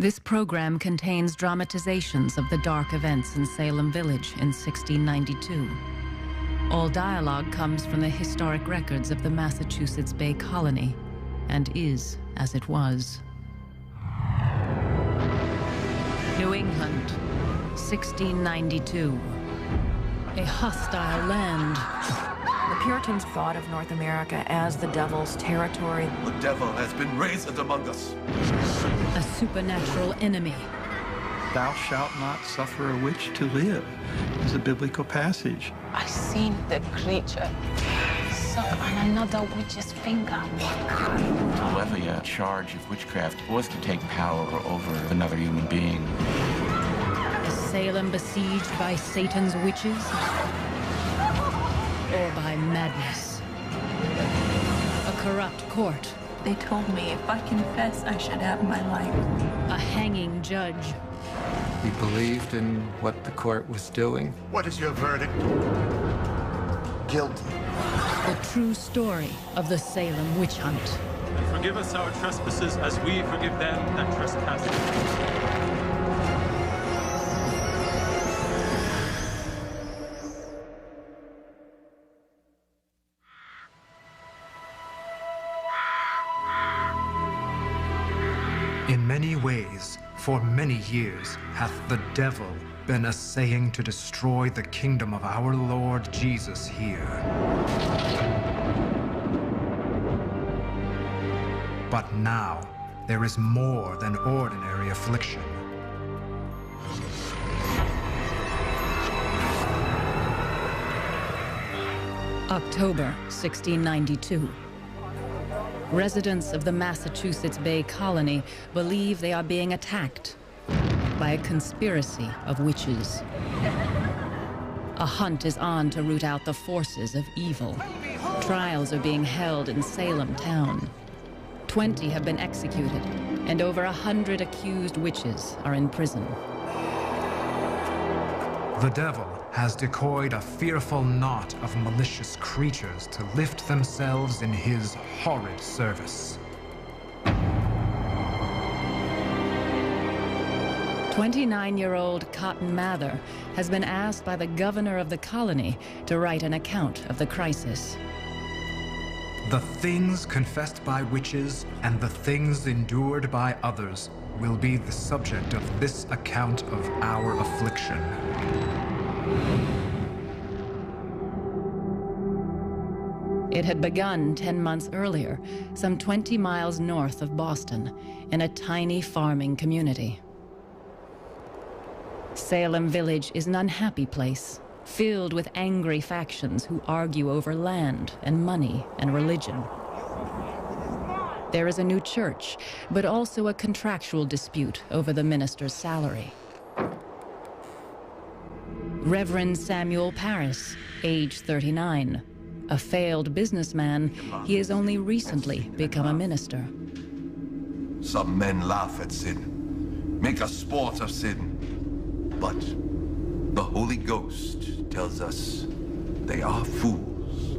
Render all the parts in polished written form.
This program contains dramatizations of the dark events in Salem Village in 1692. All dialogue comes from the historic records of the Massachusetts Bay Colony and is as it was. New England, 1692. A hostile land. The Puritans thought of North America as the devil's territory. The devil has been raised among us. A supernatural enemy. Thou shalt not suffer a witch to live is a biblical passage. I seen the creature suck on another witch's finger. To levy a charge of witchcraft was to take power over another human being. Is Salem besieged by Satan's witches? Or by madness? A corrupt court. They told me if I confess, I should have my life. A hanging judge. He believed in what the court was doing. What is your verdict? Guilty. The true story of the Salem witch hunt. And forgive us our trespasses as we forgive them that trespass against us. In many ways, for many years, hath the devil been essaying to destroy the kingdom of our Lord Jesus here. But now, there is more than ordinary affliction. October 1692. Residents of the Massachusetts Bay Colony believe they are being attacked by a conspiracy of witches. A hunt is on to root out the forces of evil. Trials are being held in Salem town. 20 have been executed, and over 100 accused witches are in prison. The devil has decoyed a fearful knot of malicious creatures to lift themselves in his horrid service. 29-year-old Cotton Mather has been asked by the governor of the colony to write an account of the crisis. The things confessed by witches and the things endured by others will be the subject of this account of our affliction. It had begun 10 months earlier, some 20 miles north of Boston, in a tiny farming community. Salem Village is an unhappy place, filled with angry factions who argue over land and money and religion. There is a new church, but also a contractual dispute over the minister's salary. Reverend Samuel Parris, age 39. A failed businessman, he has only recently become a minister. Some men laugh at sin, make a sport of sin. But the Holy Ghost tells us they are fools.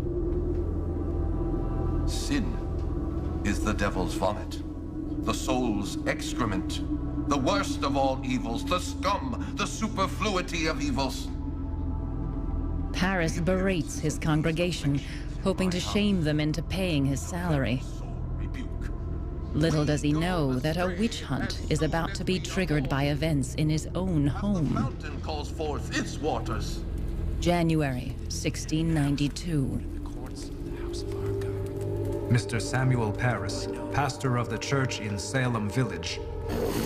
Sin is the devil's vomit, the soul's excrement, the worst of all evils, the scum, the superfluity of evils. Parris berates his congregation, hoping to shame them into paying his salary. Little does he know that a witch hunt is about to be triggered by events in his own home. The mountain calls forth its waters. January 1692. Mr. Samuel Parris, pastor of the church in Salem Village,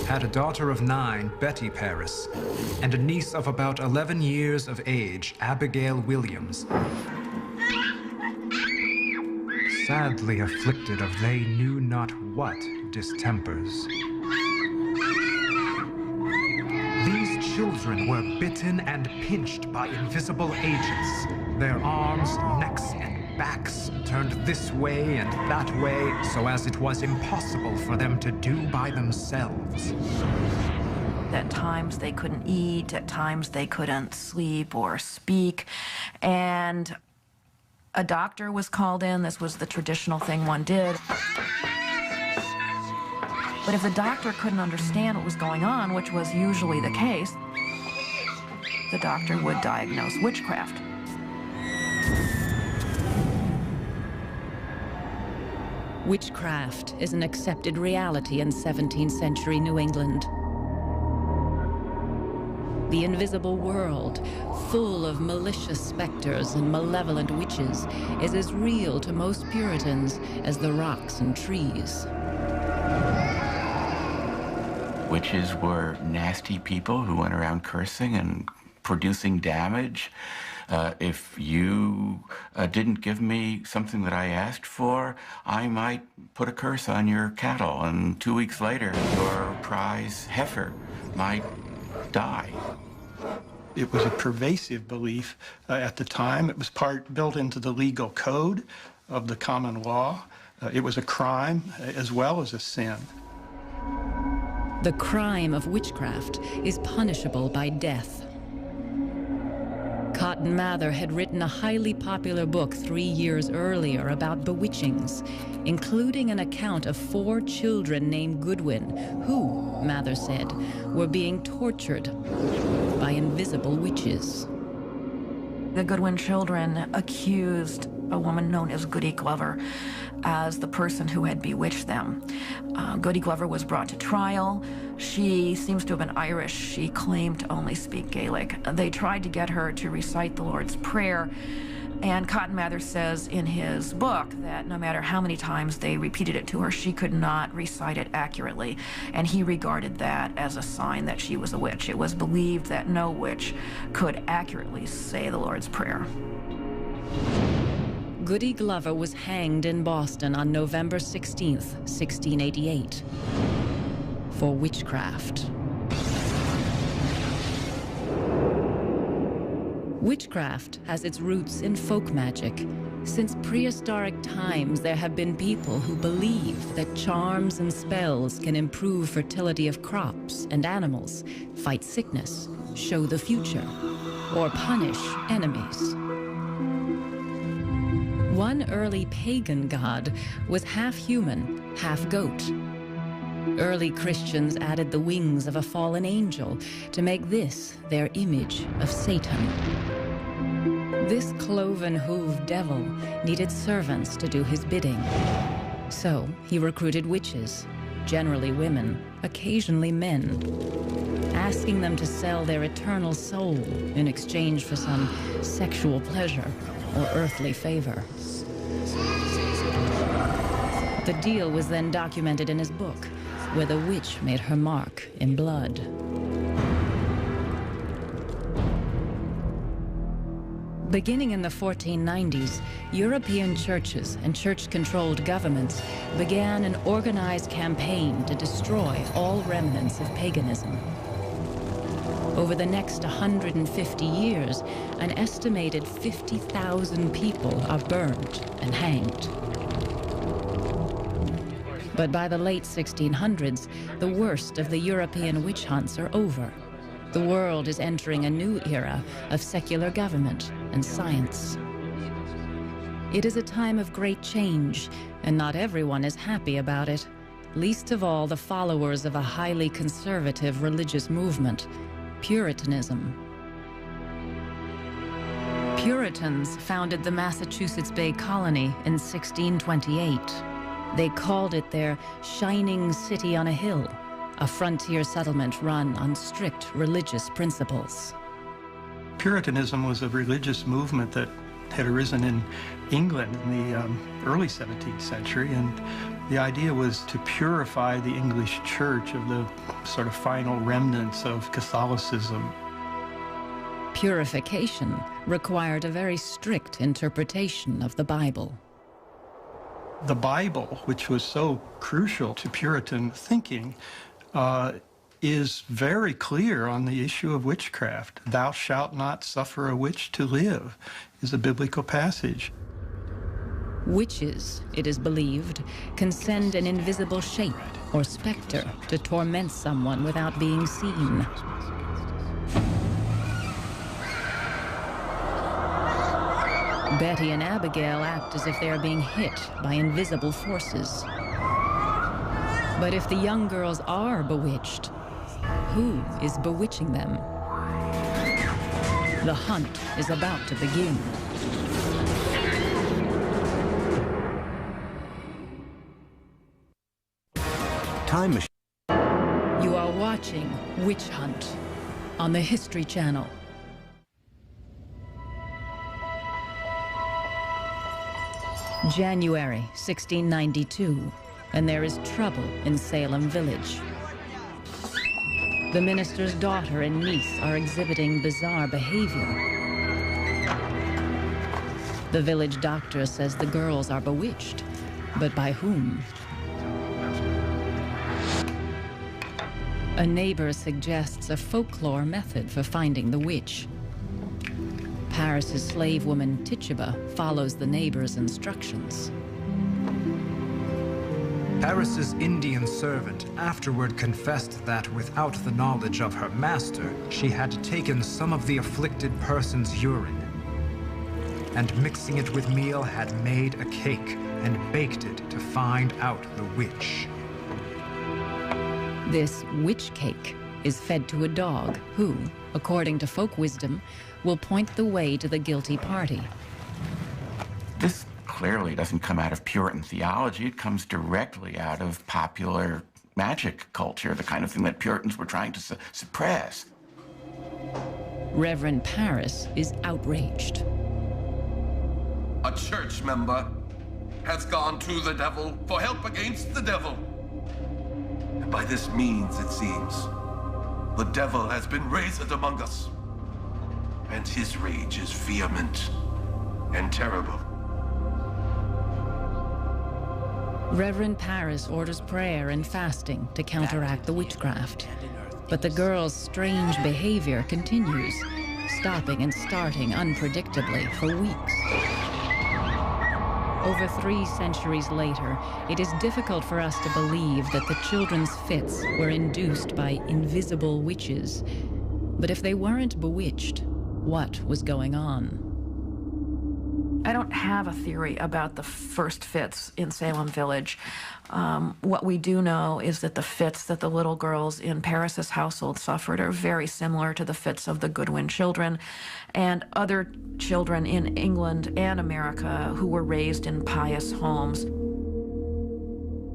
had a daughter of 9, Betty Parris, and a niece of about 11 years of age, Abigail Williams, sadly afflicted of they knew not what distempers. These children were bitten and pinched by invisible agents. Their arms, necks, and backs turned this way and that way, so as it was impossible for them to do by themselves. At times they couldn't eat, at times they couldn't sleep or speak, and a doctor was called in. This was the traditional thing one did. But if the doctor couldn't understand what was going on, which was usually the case, the doctor would diagnose witchcraft. Witchcraft is an accepted reality in 17th century New England. The invisible world, full of malicious specters and malevolent witches, is as real to most Puritans as the rocks and trees. Witches were nasty people who went around cursing and producing damage. If you didn't give me something that I asked for, I might put a curse on your cattle, and 2 weeks later, your prize heifer might die. It was a pervasive belief at the time. It was built into the legal code of the common law. It was a crime as well as a sin. The crime of witchcraft is punishable by death. Cotton Mather had written a highly popular book 3 years earlier about bewitchings, including an account of 4 children named Goodwin, who, Mather said, were being tortured by invisible witches. The Goodwin children accused a woman known as Goody Glover as the person who had bewitched them. Goody Glover was brought to trial. She seems to have been Irish. She claimed to only speak Gaelic. They tried to get her to recite the Lord's Prayer, and Cotton Mather says in his book that no matter how many times they repeated it to her, she could not recite it accurately, and he regarded that as a sign that she was a witch. It was believed that no witch could accurately say the Lord's Prayer. Goody Glover was hanged in Boston on November 16th, 1688, for witchcraft. Witchcraft has its roots in folk magic. Since prehistoric times, there have been people who believe that charms and spells can improve fertility of crops and animals, fight sickness, show the future, or punish enemies. One early pagan god was half human, half goat. Early Christians added the wings of a fallen angel to make this their image of Satan. This cloven-hooved devil needed servants to do his bidding. So he recruited witches, generally women, occasionally men, asking them to sell their eternal soul in exchange for some sexual pleasure or earthly favor. The deal was then documented in his book, where the witch made her mark in blood. Beginning in the 1490s, European churches and church-controlled governments began an organized campaign to destroy all remnants of paganism. Over the next 150 years, an estimated 50,000 people are burned and hanged. But by the late 1600s, the worst of the European witch hunts are over. The world is entering a new era of secular government and science. It is a time of great change, and not everyone is happy about it, least of all the followers of a highly conservative religious movement, Puritanism. Puritans founded the Massachusetts Bay Colony in 1628. They called it their shining city on a hill, a frontier settlement run on strict religious principles. Puritanism was a religious movement that had arisen in England in the early 17th century, and the idea was to purify the English church of the sort of final remnants of Catholicism. Purification required a very strict interpretation of the Bible. The Bible, which was so crucial to Puritan thinking, is very clear on the issue of witchcraft. "Thou shalt not suffer a witch to live" is a biblical passage. Witches, it is believed, can send an invisible shape or specter to torment someone without being seen. Betty and Abigail act as if they are being hit by invisible forces. But if the young girls are bewitched, who is bewitching them? The hunt is about to begin. Time Machine. You are watching Witch Hunt on the History Channel. January 1692, and there is trouble in Salem Village. The minister's daughter and niece are exhibiting bizarre behavior. The village doctor says the girls are bewitched, but by whom? A neighbor suggests a folklore method for finding the witch. Paris's slave woman Tituba follows the neighbor's instructions. Paris's Indian servant afterward confessed that without the knowledge of her master, she had taken some of the afflicted person's urine, and mixing it with meal had made a cake and baked it to find out the witch. This witch cake is fed to a dog who, according to folk wisdom, will point the way to the guilty party. This clearly doesn't come out of Puritan theology. It comes directly out of popular magic culture, the kind of thing that Puritans were trying to suppress. Reverend Paris is outraged. A church member has gone to the devil for help against the devil. And by this means, it seems, the devil has been raised among us, and his rage is vehement and terrible. Reverend Paris orders prayer and fasting to counteract the witchcraft. But the girls' strange behavior continues, stopping and starting unpredictably for weeks. Over 3 centuries later, it is difficult for us to believe that the children's fits were induced by invisible witches. But if they weren't bewitched, what was going on? I don't have a theory about the first fits in Salem Village. What we do know is that the fits that the little girls in Paris's household suffered are very similar to the fits of the Goodwin children and other children in England and America who were raised in pious homes.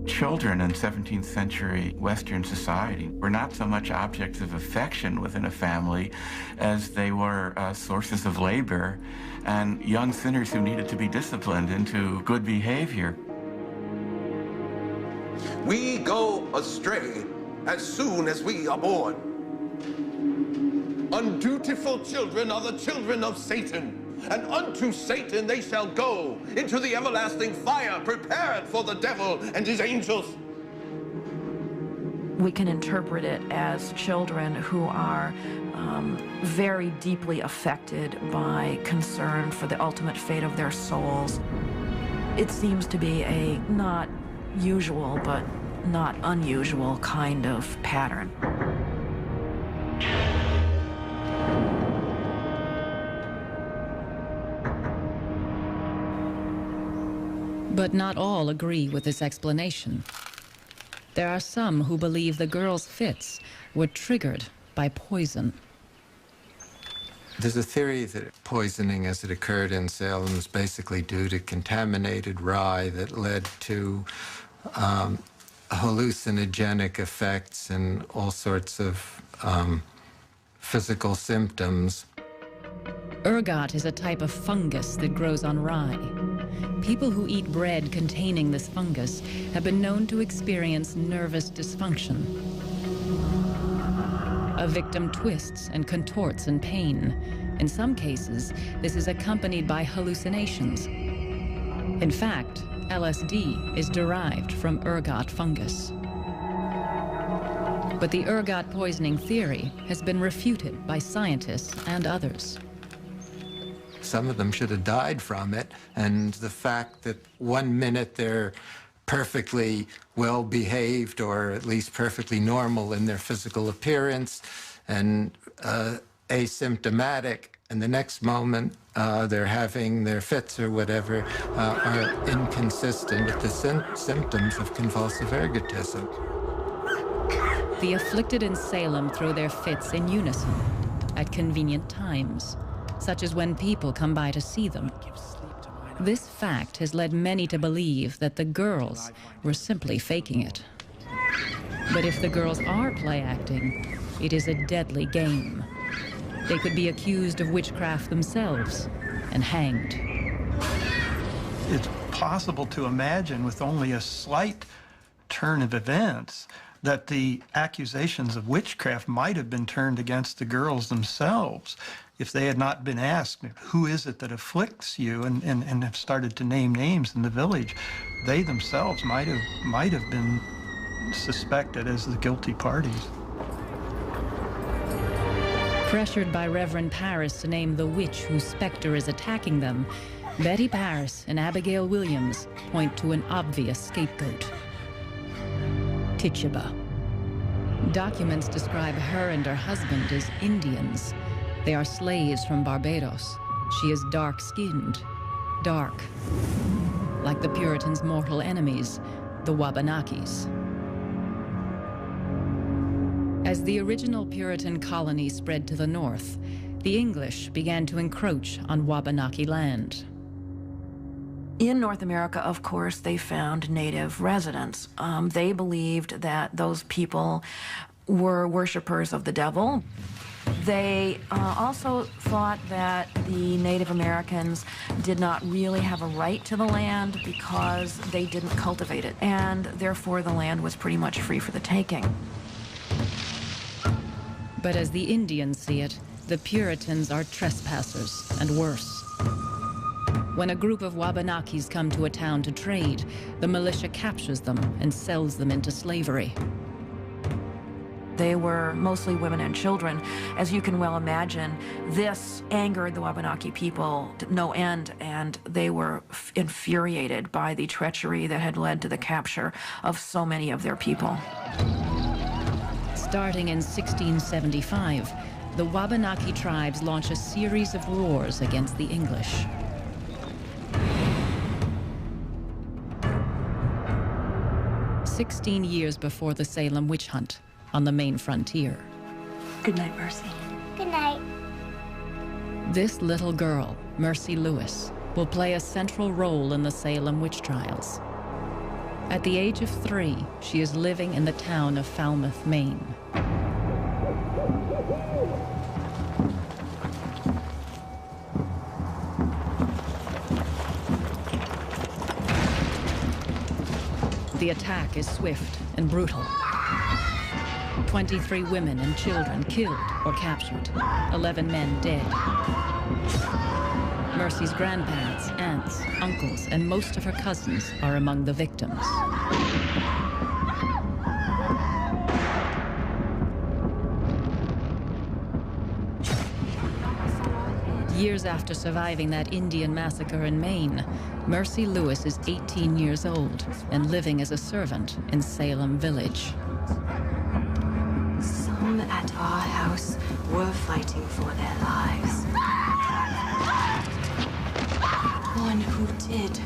Children in 17th century Western society were not so much objects of affection within a family as they were sources of labor and young sinners who needed to be disciplined into good behavior. We go astray as soon as we are born. Undutiful children are the children of Satan, and unto Satan they shall go into the everlasting fire prepared for the devil and his angels. We can interpret it as children who are very deeply affected by concern for the ultimate fate of their souls. It seems to be a not usual but not unusual kind of pattern. But not all agree with this explanation. There are some who believe the girls' fits were triggered by poison. There's a theory that poisoning as it occurred in Salem was basically due to contaminated rye that led to hallucinogenic effects and all sorts of physical symptoms. Ergot is a type of fungus that grows on rye. People who eat bread containing this fungus have been known to experience nervous dysfunction. A victim twists and contorts in pain. In some cases, this is accompanied by hallucinations. In fact, LSD is derived from ergot fungus. But the ergot poisoning theory has been refuted by scientists and others. Some of them should have died from it, and the fact that 1 minute they're perfectly well-behaved or at least perfectly normal in their physical appearance and asymptomatic, And the next moment, they're having their fits or whatever are inconsistent with the symptoms of convulsive ergotism. The afflicted in Salem throw their fits in unison at convenient times, such as when people come by to see them. This fact has led many to believe that the girls were simply faking it. But if the girls are play acting, it is a deadly game. They could be accused of witchcraft themselves and hanged. It's possible to imagine, with only a slight turn of events, that the accusations of witchcraft might have been turned against the girls themselves if they had not been asked, who is it that afflicts you, and have started to name names in the village. They themselves might have been suspected as the guilty parties. Pressured by Reverend Parris to name the witch whose specter is attacking them, Betty Parris and Abigail Williams point to an obvious scapegoat: Tituba. Documents describe her and her husband as Indians. They are slaves from Barbados. She is dark-skinned, dark, like the Puritans' mortal enemies, the Wabanakis. As the original Puritan colony spread to the north, the English began to encroach on Wabanaki land. In North America, of course, they found native residents. They believed that those people were worshipers of the devil. They also thought that the Native Americans did not really have a right to the land because they didn't cultivate it, and therefore the land was pretty much free for the taking. But as the Indians see it, the Puritans are trespassers, and worse. When a group of Wabanakis come to a town to trade, the militia captures them and sells them into slavery. They were mostly women and children. As you can well imagine, this angered the Wabanaki people to no end, and they were infuriated by the treachery that had led to the capture of so many of their people. Starting in 1675, the Wabanaki tribes launch a series of wars against the English. "16 years before the Salem witch hunt on the main frontier. Good night, Mercy. Good night. This little girl, Mercy Lewis, will play a central role in the Salem witch trials. At the age of 3, she is living in the town of Falmouth, Maine. The attack is swift and brutal. 23 women and children killed or captured, 11 men dead. Mercy's grandparents, aunts, uncles, and most of her cousins are among the victims. Years after surviving that Indian massacre in Maine, Mercy Lewis is 18 years old and living as a servant in Salem Village. Some at our house were fighting for their lives. One who did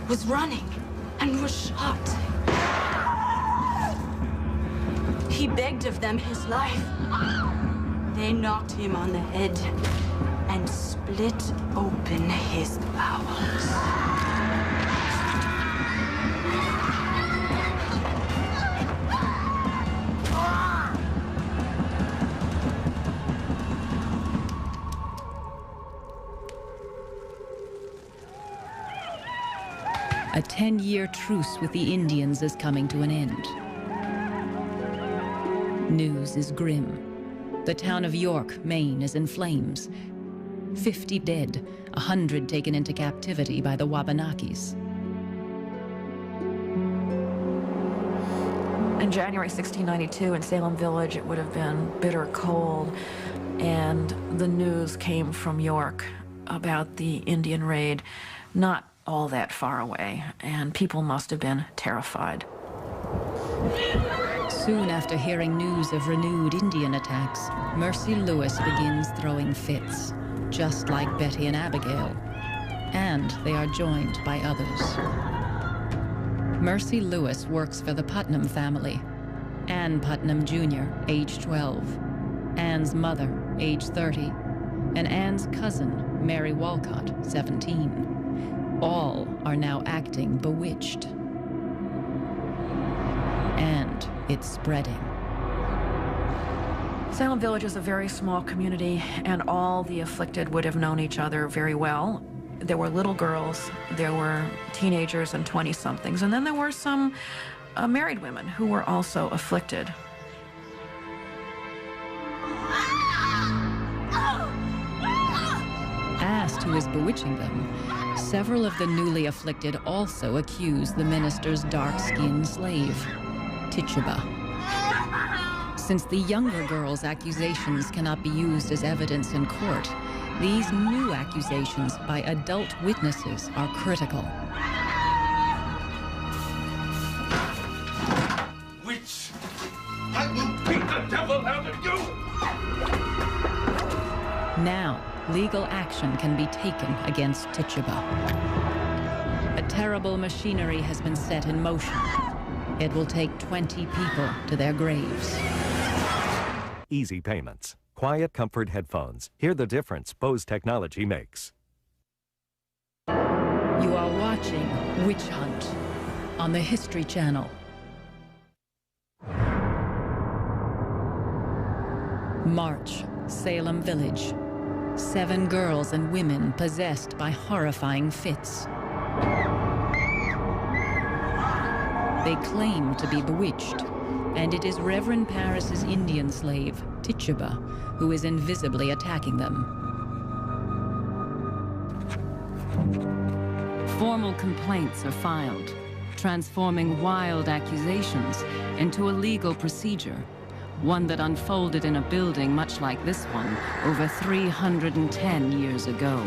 was running and was shot. He begged of them his life. They knocked him on the head and split open his bowels. A 10-year truce with the Indians is coming to an end. News is grim. The town of York, Maine, is in flames. 50 dead, 100 taken into captivity by the Wabanakis. In January 1692 in Salem Village, it would have been bitter cold, and the news came from York about the Indian raid, not all that far away, and people must have been terrified. Soon after hearing news of renewed Indian attacks, Mercy Lewis begins throwing fits. just like Betty and Abigail, and they are joined by others. Mercy Lewis works for the Putnam family. Ann Putnam Jr., age 12, Ann's mother, age 30, and Ann's cousin, Mary Walcott, 17. All are now acting bewitched. And it's spreading. Salem Village is a very small community, and all the afflicted would have known each other very well. There were little girls, there were teenagers and 20-somethings, and then there were some married women who were also afflicted. Asked who is bewitching them, several of the newly afflicted also accuse the minister's dark-skinned slave, Tituba. Since the younger girl's accusations cannot be used as evidence in court, these new accusations by adult witnesses are critical. Witch! I will beat the devil out of you! Now, legal action can be taken against Tituba. A terrible machinery has been set in motion. It will take 20 people to their graves. Easy payments. Quiet comfort headphones. Hear the difference Bose technology makes. You are watching Witch Hunt on the History Channel. March, Salem Village. 7 girls and women possessed by horrifying fits. They claim to be bewitched, and it is Reverend Parris's Indian slave, Tituba, who is invisibly attacking them. Formal complaints are filed, transforming wild accusations into a legal procedure, one that unfolded in a building much like this one over 310 years ago.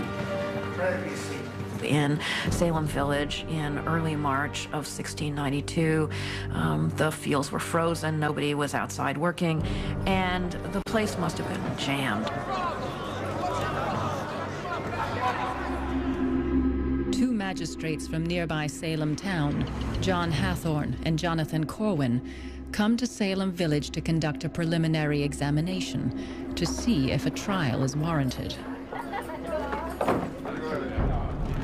In Salem Village in early March of 1692, the fields were frozen, nobody was outside working, and the place must have been jammed. 2 magistrates from nearby Salem town, John Hathorne and Jonathan Corwin, come to Salem Village to conduct a preliminary examination to see if a trial is warranted.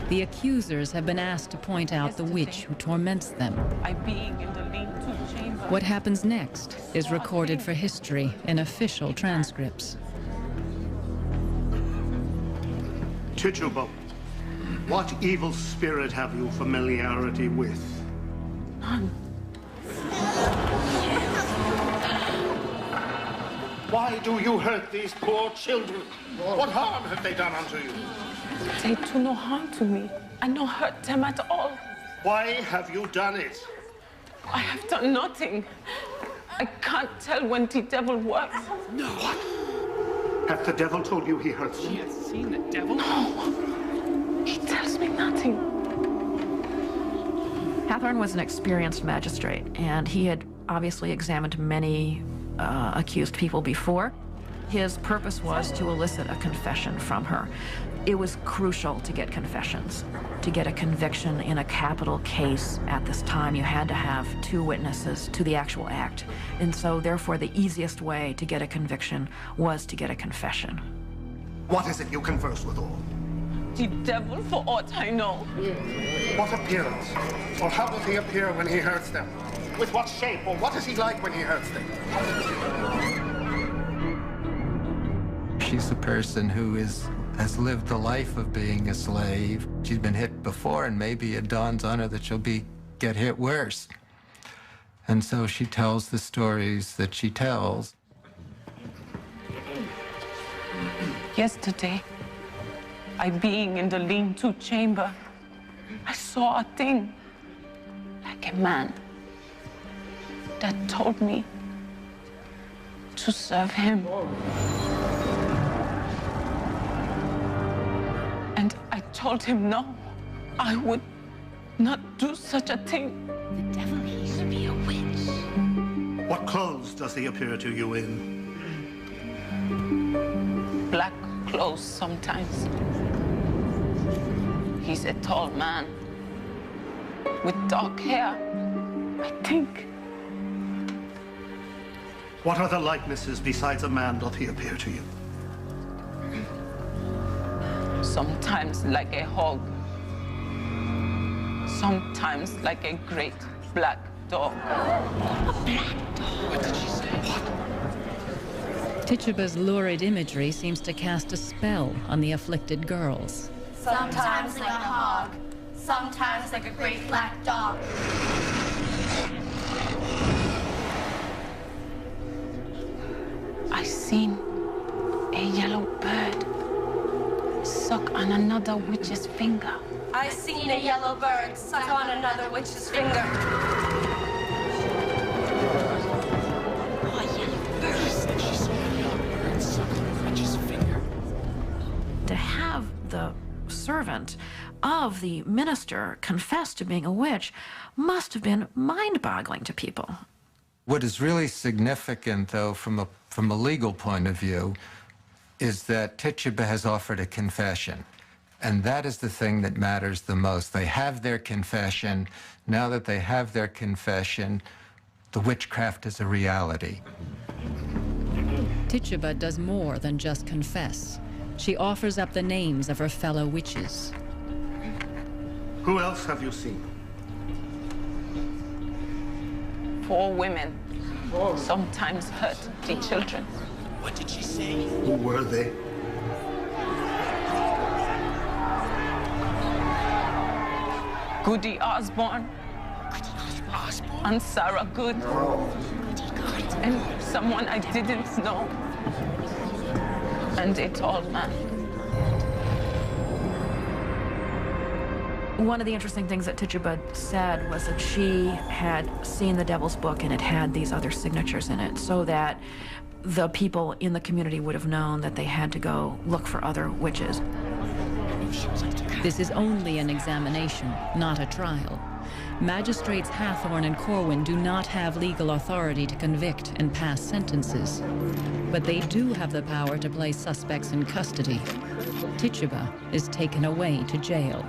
The accusers have been asked to point out the witch who torments them. What happens next is recorded for history in official transcripts. Tituba, what evil spirit have you familiarity with? None. Why do you hurt these poor children? What harm have they done unto you? They do no harm to me. I no hurt them at all. Why have you done it? I have done nothing. I can't tell when the devil works. No. What? Hath the devil told you he hurts you? She has seen the devil? No. He tells me nothing. Hathorne was an experienced magistrate, and he had obviously examined many accused people before. His purpose was to elicit a confession from her. It was crucial to get confessions. To get a conviction in a capital case at this time, you had to have 2 witnesses to the actual act. And so, therefore, the easiest way to get a conviction was to get a confession. What is it you converse with all? The devil, for aught I know. What appearance? Or how does he appear when he hurts them? With what shape? Or what is he like when he hurts them? She's a person who has lived the life of being a slave. She's been hit before, and maybe it dawns on her that she'll get hit worse. And so she tells the stories that she tells. Yesterday, I being in the lean-to chamber, I saw a thing, like a man, that told me to serve him. And I told him no, I would not do such a thing. The devil used to be a witch. What clothes does he appear to you in? Black close sometimes. He's a tall man with dark hair, I think. What other likenesses besides a man doth he appear to you? Sometimes like a hog. Sometimes like a great black dog. A black dog? What did she say? Tituba's lurid imagery seems to cast a spell on the afflicted girls. Sometimes like a hog, sometimes like a great black dog. I seen a yellow bird suck on another witch's finger. I seen a yellow bird suck on another witch's finger. To have the servant of the minister confess to being a witch must have been mind-boggling to people. What is really significant, though, from a legal point of view, is that Tituba has offered a confession. And that is the thing that matters the most. They have their confession. Now that they have their confession, the witchcraft is a reality. Tituba does more than just confess. She offers up the names of her fellow witches. Who else have you seen? 4 women sometimes hurt the children. What did she say? Who were they? Goody Osborne. And Sarah Good. And someone I didn't know. And a tall man. One of the interesting things that Tituba said was that she had seen the Devil's Book and it had these other signatures in it, so that the people in the community would have known that they had to go look for other witches. This is only an examination, not a trial. Magistrates Hathorne and Corwin do not have legal authority to convict and pass sentences, but they do have the power to place suspects in custody. Tituba is taken away to jail,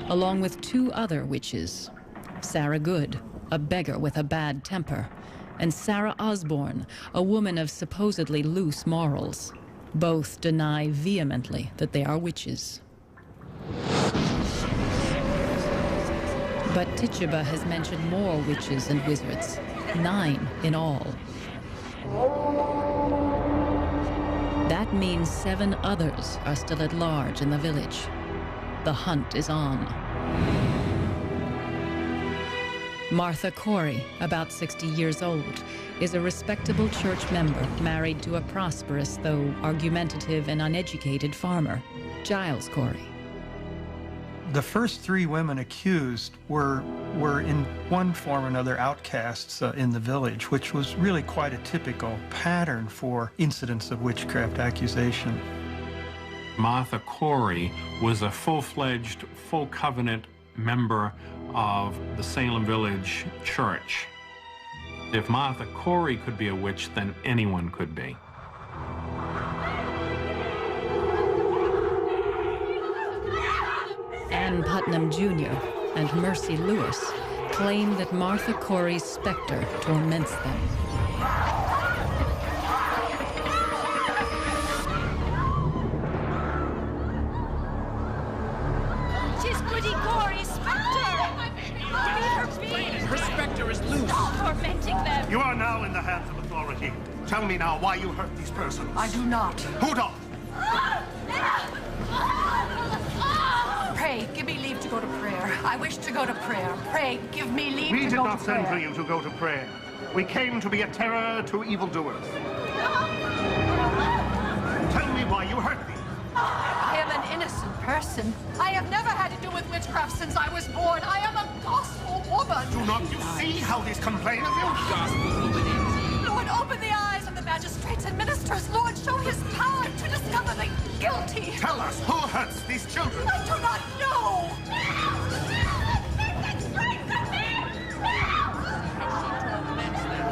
along with 2 other witches, Sarah Good, a beggar with a bad temper, and Sarah Osborne, a woman of supposedly loose morals. Both deny vehemently that they are witches. But Tituba has mentioned more witches and wizards, 9 in all. That means 7 others are still at large in the village. The hunt is on. Martha Corey, about 60 years old, is a respectable church member married to a prosperous, though argumentative and uneducated farmer, Giles Corey. The first 3 women accused were in one form or another outcasts in the village, which was really quite a typical pattern for incidents of witchcraft accusation. Martha Corey was a full-fledged, full-covenant member of the Salem Village Church. If Martha Corey could be a witch, then anyone could be. Ann Putnam Jr. and Mercy Lewis claim that Martha Corey's specter torments them. She's Goody Corey's specter! Leave her be! Her specter is loose! Stop tormenting them! You are now in the hands of authority. Tell me now why you hurt these persons. I do not. Who don't? Pray, give me leave to go to prayer. I wish to go to prayer. Pray, give me leave We to did go not to send prayer. for you to go to prayer. We came to be a terror to evildoers. Tell me why you hurt these. I am an innocent person. I have never had to do with witchcraft since I was born. I am a gospel woman. Do not you see how these complain of you? Lord, open the eyes of the magistrates and ministers. Lord, show his power to discover the guilty. Tell us, who hurts these children? I do not know.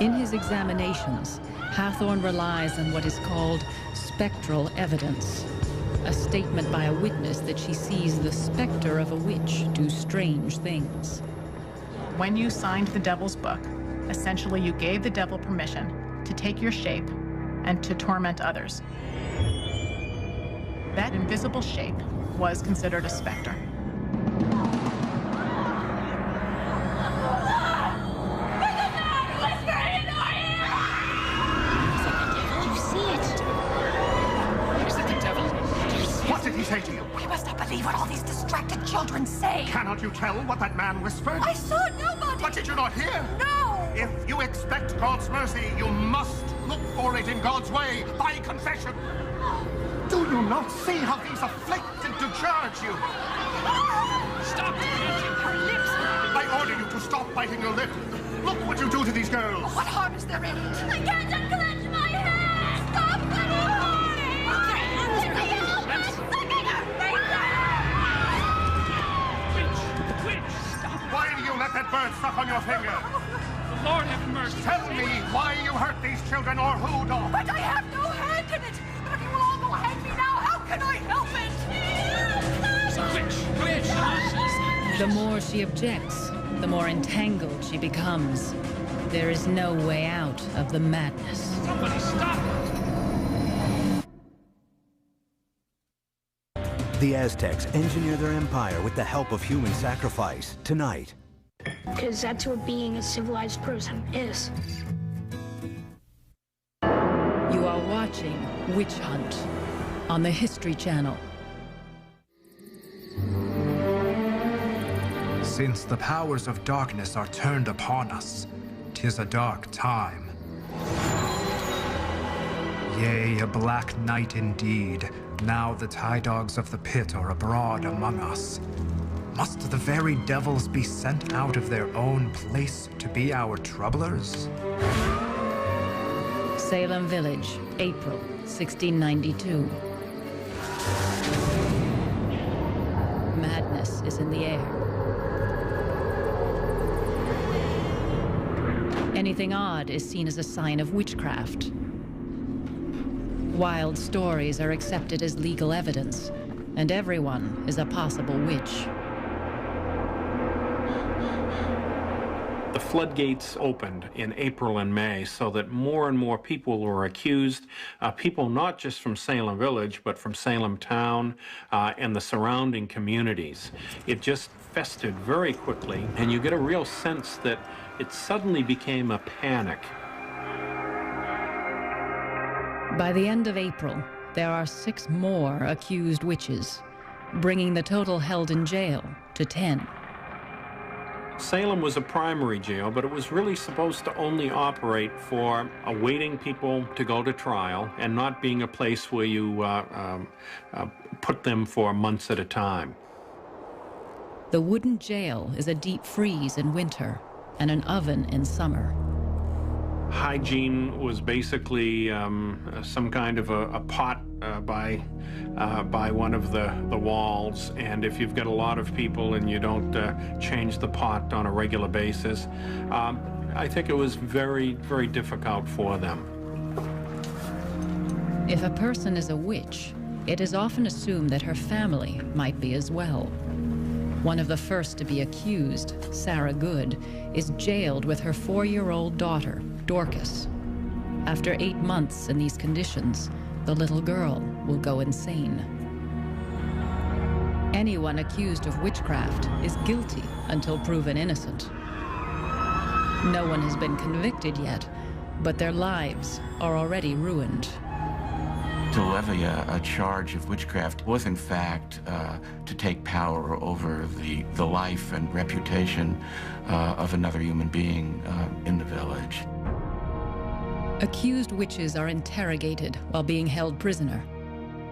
In his examinations, Hathorne relies on what is called spectral evidence. A statement by a witness that she sees the specter of a witch do strange things. When you signed the Devil's Book, essentially you gave the devil permission to take your shape and to torment others. That invisible shape was considered a specter. Say to you? We must not believe what all these distracted children say. Cannot you tell what that man whispered? I saw nobody. But did you not hear? No. If you expect God's mercy, you must look for it in God's way, by confession. Do you not see how these afflicted to charge you? Stop biting her lips! I order you to stop biting your lip. Look what you do to these girls. What harm is there in it? I can't unclench my hand! Stop biting her! Why do you let that bird suck on your finger? The Lord have mercy. Tell me why you hurt these children or who don't. But I have no hand in it. But if you will all go hang me now, how can I help it? The more she objects, the more entangled she becomes. There is no way out of the madness. Somebody stop! The Aztecs engineer their empire with the help of human sacrifice tonight. Because that's what being a civilized person is. You are watching Witch Hunt on the History Channel. Since the powers of darkness are turned upon us, 'tis a dark time. Yea, a black night indeed. Now the tie dogs of the pit are abroad among us. Must the very devils be sent out of their own place to be our troublers? Salem Village, April 1692. Madness is in the air. Anything odd is seen as a sign of witchcraft. Wild stories are accepted as legal evidence, and everyone is a possible witch. The floodgates opened in April and May so that more and more people were accused, people not just from Salem Village, but from Salem Town and the surrounding communities. It just festered very quickly, and you get a real sense that it suddenly became a panic. By the end of April, there are 6 more accused witches, bringing the total held in jail to 10. Salem was a primary jail, but it was really supposed to only operate for awaiting people to go to trial and not being a place where you put them for months at a time. The wooden jail is a deep freeze in winter and an oven in summer. Hygiene was basically some kind of a pot by one of the walls, and if you've got a lot of people and you don't change the pot on a regular basis, I think it was very, very difficult for them. If a person is a witch, it is often assumed that her family might be as well. One of the first to be accused, Sarah Good, is jailed with her 4-year-old daughter, Dorcas. After 8 months in these conditions, the little girl will go insane. Anyone accused of witchcraft is guilty until proven innocent. No one has been convicted yet, but their lives are already ruined. To levy a charge of witchcraft was, in fact, to take power over the life and reputation of another human being in the village. Accused witches are interrogated while being held prisoner.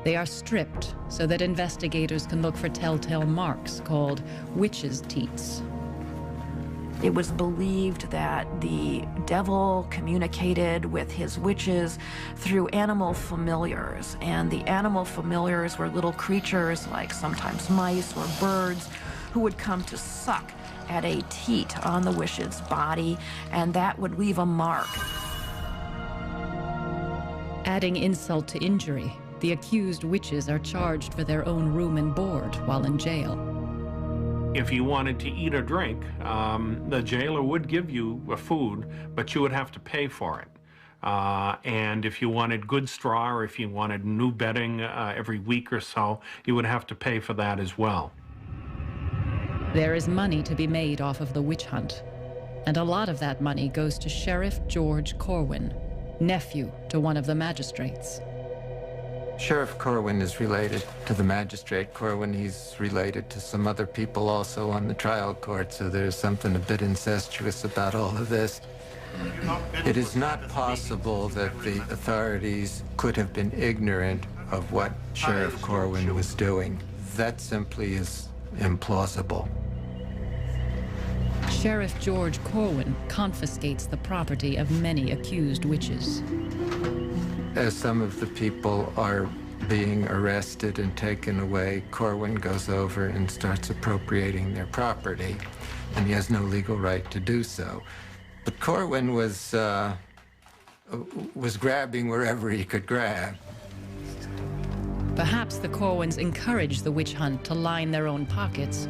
They are stripped so that investigators can look for telltale marks called witches' teats. It was believed that the devil communicated with his witches through animal familiars, and the animal familiars were little creatures like sometimes mice or birds who would come to suck at a teat on the witch's body, and that would leave a mark. Adding insult to injury, the accused witches are charged for their own room and board while in jail. If you wanted to eat or drink, the jailer would give you a food, but you would have to pay for it. And if you wanted good straw, or if you wanted new bedding every week or so, you would have to pay for that as well. There is money to be made off of the witch hunt, and a lot of that money goes to Sheriff George Corwin, nephew to one of the magistrates. Sheriff Corwin is related to the magistrate Corwin. He's related to some other people also on the trial court, so there's something a bit incestuous about all of this. It is not possible that the authorities could have been ignorant of what Sheriff Corwin was doing. That simply is implausible. Sheriff George Corwin confiscates the property of many accused witches. As some of the people are being arrested and taken away, Corwin goes over and starts appropriating their property, and he has no legal right to do so. But Corwin was grabbing wherever he could grab. Perhaps the Corwins encourage the witch hunt to line their own pockets.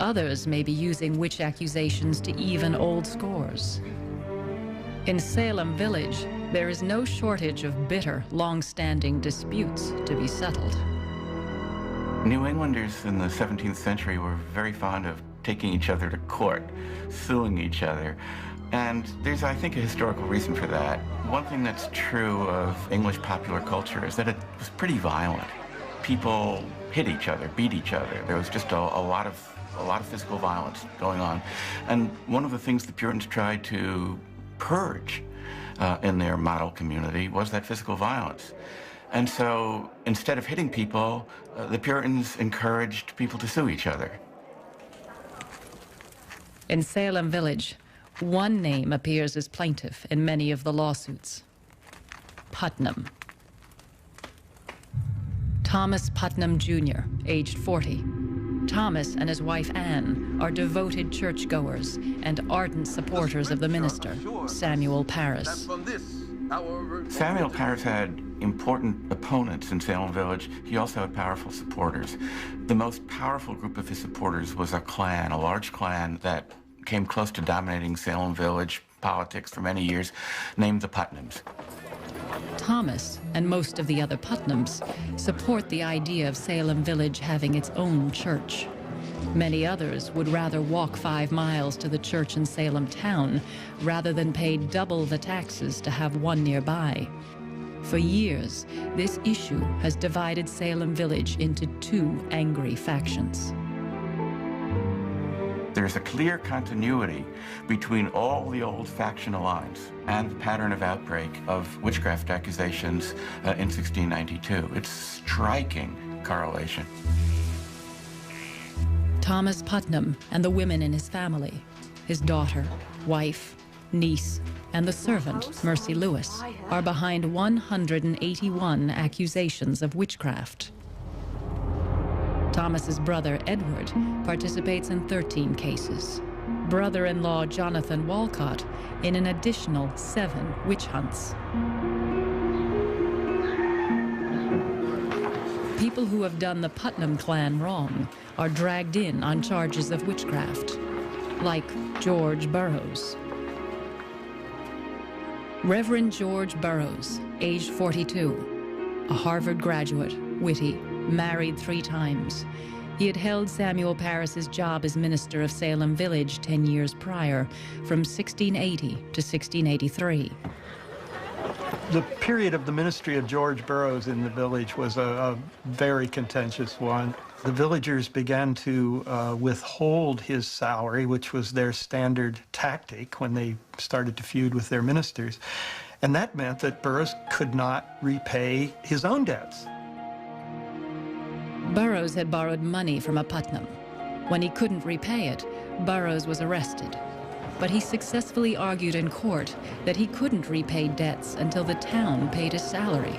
Others may be using witch accusations to even old scores. In Salem Village, there is no shortage of bitter, long-standing disputes to be settled. New Englanders in the 17th century were very fond of taking each other to court, suing each other. And there's, I think, a historical reason for that. One thing that's true of English popular culture is that it was pretty violent. People hit each other, beat each other. There was just a lot of physical violence going on. And one of the things the Puritans tried to purge in their model community was that physical violence. And so instead of hitting people, the Puritans encouraged people to sue each other. In Salem Village, one name appears as plaintiff in many of the lawsuits: Putnam. Thomas Putnam Jr., aged 40. Thomas and his wife Anne are devoted churchgoers and ardent supporters of the minister, Samuel Parris. Samuel Parris had important opponents in Salem Village. He also had powerful supporters. The most powerful group of his supporters was a clan, a large clan that came close to dominating Salem Village politics for many years, named the Putnams. Thomas and most of the other Putnams support the idea of Salem Village having its own church. Many others would rather walk 5 miles to the church in Salem town rather than pay double the taxes to have one nearby. For years, this issue has divided Salem Village into 2 angry factions. There's a clear continuity between all the old factional lines and the pattern of outbreak of witchcraft accusations in 1692. It's striking correlation. Thomas Putnam and the women in his family, his daughter, wife, niece, and the servant, Mercy Lewis, are behind 181 accusations of witchcraft. Thomas's brother, Edward, participates in 13 cases. Brother-in-law Jonathan Walcott in an additional 7 witch hunts. People who have done the Putnam clan wrong are dragged in on charges of witchcraft, like George Burroughs. Reverend George Burroughs, aged 42, a Harvard graduate, witty, married 3 times. He had held Samuel Parris's job as minister of Salem Village 10 years prior, from 1680 to 1683. The period of the ministry of George Burroughs in the village was a very contentious one. The villagers began to withhold his salary, which was their standard tactic when they started to feud with their ministers. And that meant that Burroughs could not repay his own debts. Burroughs had borrowed money from a Putnam. When he couldn't repay it, Burroughs was arrested. But he successfully argued in court that he couldn't repay debts until the town paid his salary.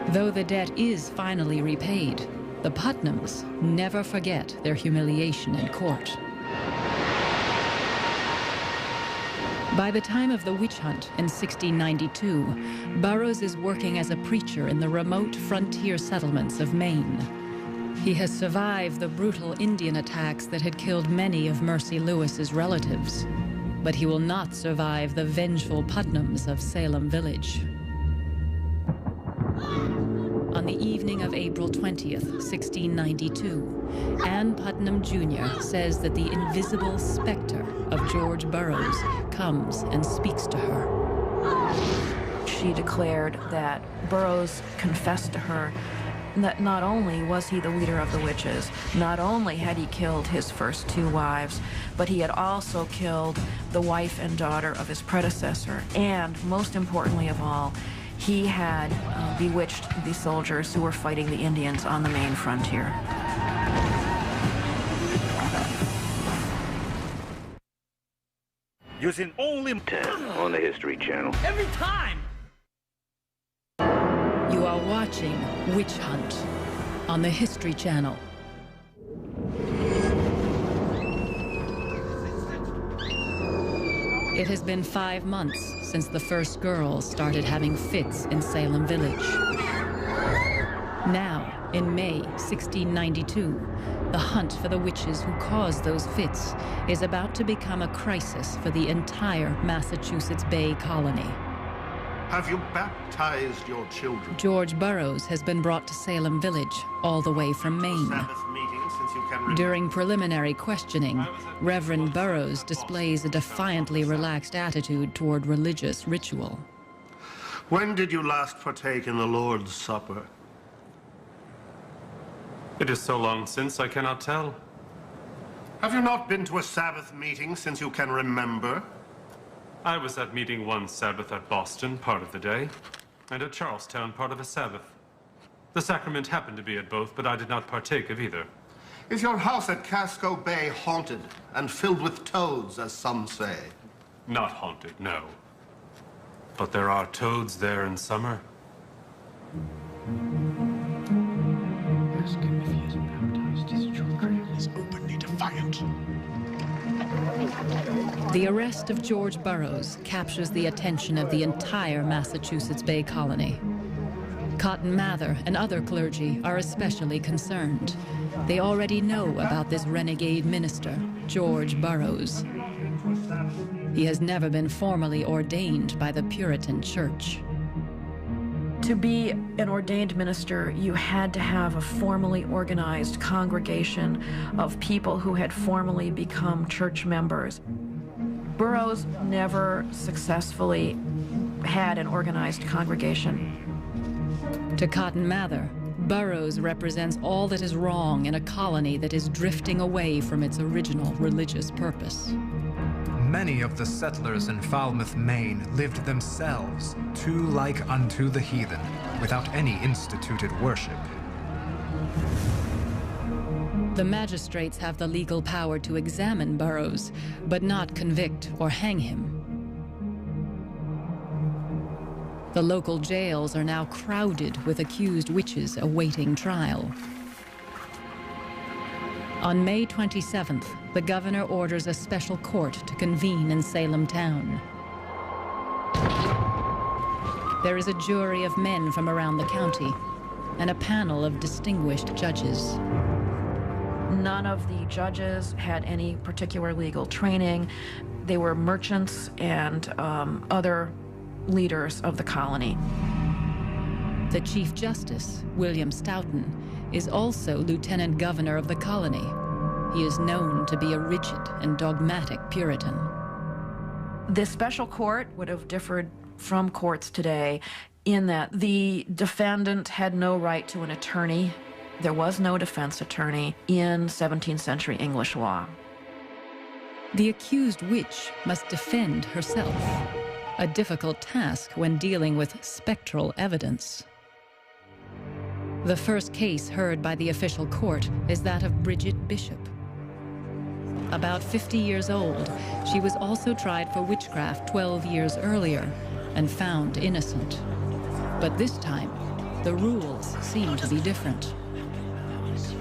Though the debt is finally repaid, the Putnams never forget their humiliation in court. By the time of the witch hunt in 1692, Burroughs is working as a preacher in the remote frontier settlements of Maine. He has survived the brutal Indian attacks that had killed many of Mercy Lewis's relatives, but he will not survive the vengeful Putnams of Salem Village. On the evening of April 20th, 1692, Ann Putnam Jr. says that the invisible specter of George Burroughs comes and speaks to her. She declared that Burroughs confessed to her that not only was he the leader of the witches, not only had he killed his first two wives, but he had also killed the wife and daughter of his predecessor, and most importantly of all, he had bewitched the soldiers who were fighting the Indians on the Maine frontier. Using only 10 on the History Channel. Every time! You are watching Witch Hunt on the History Channel. It has been 5 months since the first girls started having fits in Salem Village. Now, in May 1692, the hunt for the witches who caused those fits is about to become a crisis for the entire Massachusetts Bay Colony. Have you baptized your children? George Burroughs has been brought to Salem Village, all the way from Maine. Sabbath meeting since you can remember. During preliminary questioning, Reverend Burroughs displays a defiantly relaxed attitude toward religious ritual. When did you last partake in the Lord's Supper? It is so long since I cannot tell. Have you not been to a Sabbath meeting since you can remember? I was at meeting one Sabbath at Boston, part of the day, and at Charlestown, part of a Sabbath. The sacrament happened to be at both, but I did not partake of either. Is your house at Casco Bay haunted and filled with toads, as some say? Not haunted, no. But there are toads there in summer. Ask him if he has baptized his children. He's openly defiant. The arrest of George Burroughs captures the attention of the entire Massachusetts Bay Colony. Cotton Mather and other clergy are especially concerned. They already know about this renegade minister, George Burroughs. He has never been formally ordained by the Puritan Church. To be an ordained minister, you had to have a formally organized congregation of people who had formally become church members. Burroughs never successfully had an organized congregation. To Cotton Mather, Burroughs represents all that is wrong in a colony that is drifting away from its original religious purpose. Many of the settlers in Falmouth, Maine, lived themselves too like unto the heathen, without any instituted worship. The magistrates have the legal power to examine Burroughs, but not convict or hang him. The local jails are now crowded with accused witches awaiting trial. On May 27th, the governor orders a special court to convene in Salem town. There is a jury of men from around the county and a panel of distinguished judges. None of the judges had any particular legal training. They were merchants and other leaders of the colony. The Chief Justice, William Stoughton, is also Lieutenant Governor of the colony. He is known to be a rigid and dogmatic Puritan. This special court would have differed from courts today in that the defendant had no right to an attorney. There was no defense attorney in 17th century English law. The accused witch must defend herself, a difficult task when dealing with spectral evidence. The first case heard by the official court is that of Bridget Bishop. About 50 years old, she was also tried for witchcraft 12 years earlier and found innocent. But this time, the rules seem to be different.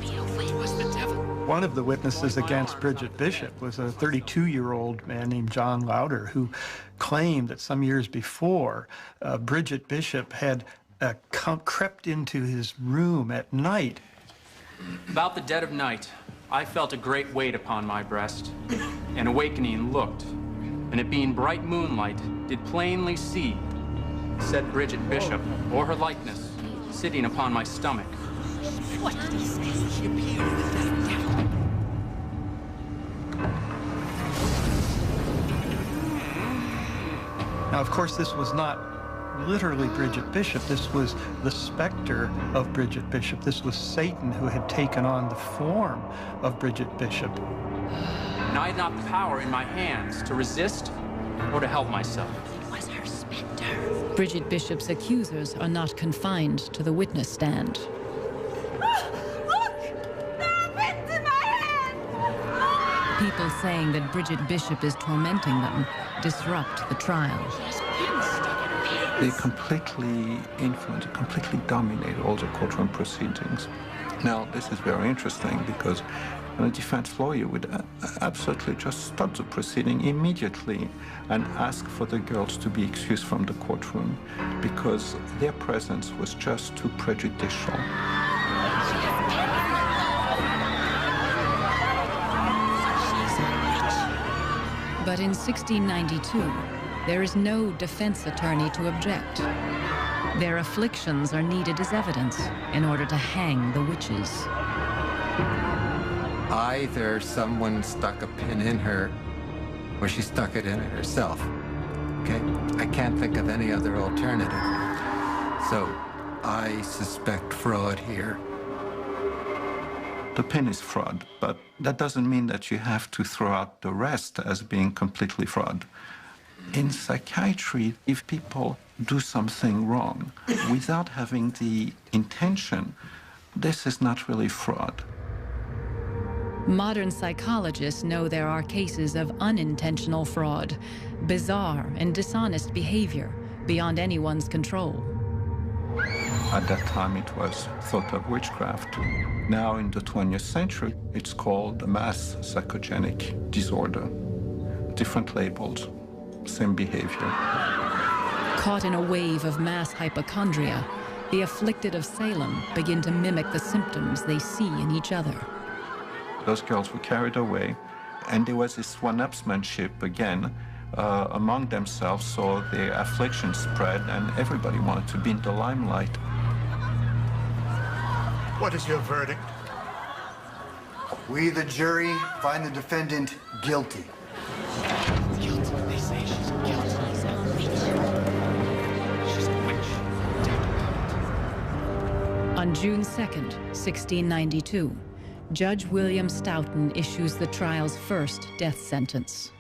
He was the devil. One of the witnesses against Bridget Bishop was a 32-year-old man named John Lauder, who claimed that some years before, Bridget Bishop had crept into his room at night. About the dead of night, I felt a great weight upon my breast, and awakening looked, and it being bright moonlight, did plainly see said Bridget Bishop, or her likeness, sitting upon my stomach. What did he say? She appeared in the dead of devil. Now, of course, this was not literally Bridget Bishop. This was the specter of Bridget Bishop. This was Satan who had taken on the form of Bridget Bishop. And I had not the power in my hands to resist or to help myself. It was her specter. Bridget Bishop's accusers are not confined to the witness stand. People saying that Bridget Bishop is tormenting them disrupt the trial. They completely influence, completely dominate all the courtroom proceedings. Now, this is very interesting because a defense lawyer would absolutely just stop the proceeding immediately and ask for the girls to be excused from the courtroom because their presence was just too prejudicial. But in 1692, there is no defense attorney to object. Their afflictions are needed as evidence in order to hang the witches. Either someone stuck a pin in her, or she stuck it in herself. Okay? I can't think of any other alternative. So, I suspect fraud here. The pin is fraud, but that doesn't mean that you have to throw out the rest as being completely fraud. In psychiatry, if people do something wrong without having the intention, this is not really fraud. Modern psychologists know there are cases of unintentional fraud, bizarre and dishonest behavior beyond anyone's control. At that time, it was thought of witchcraft. Now, in the 20th century, it's called a mass psychogenic disorder. Different labels, same behavior. Caught in a wave of mass hypochondria, the afflicted of Salem begin to mimic the symptoms they see in each other. Those girls were carried away, and there was this one-upsmanship again among themselves, so their affliction spread, and everybody wanted to be in the limelight. What is your verdict? We, the jury, find the defendant guilty. Guilty. They say she's guilty. She's a witch. She's a witch. On June 2nd, 1692, Judge William Stoughton issues the trial's first death sentence.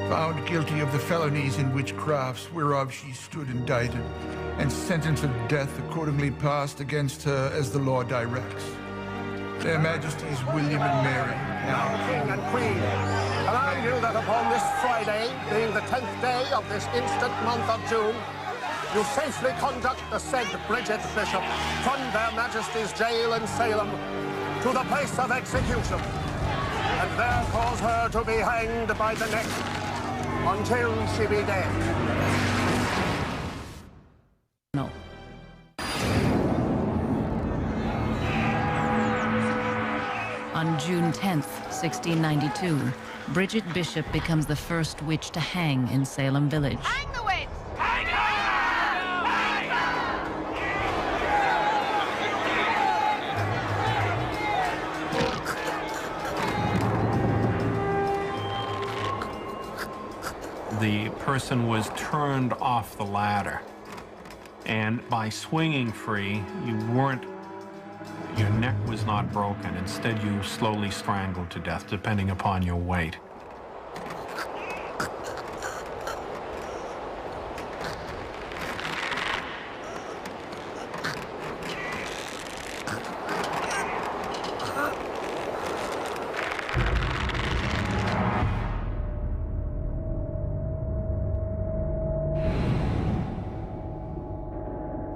Found guilty of the felonies in witchcrafts whereof she stood indicted, and sentence of death accordingly passed against her as the law directs. Their Majesties William and Mary. Now, King and Queen, allow you that upon this Friday, being the 10th day of this instant month of June, you safely conduct the said Bridget Bishop from their Majesties' jail in Salem to the place of execution, and there cause her to be hanged by the neck until she be dead. No. On June 10th, 1692, Bridget Bishop becomes the first witch to hang in Salem Village. Hang the witch! Hang The person was turned off the ladder, and by swinging free, your neck was not broken. Instead, you slowly strangled to death, depending upon your weight.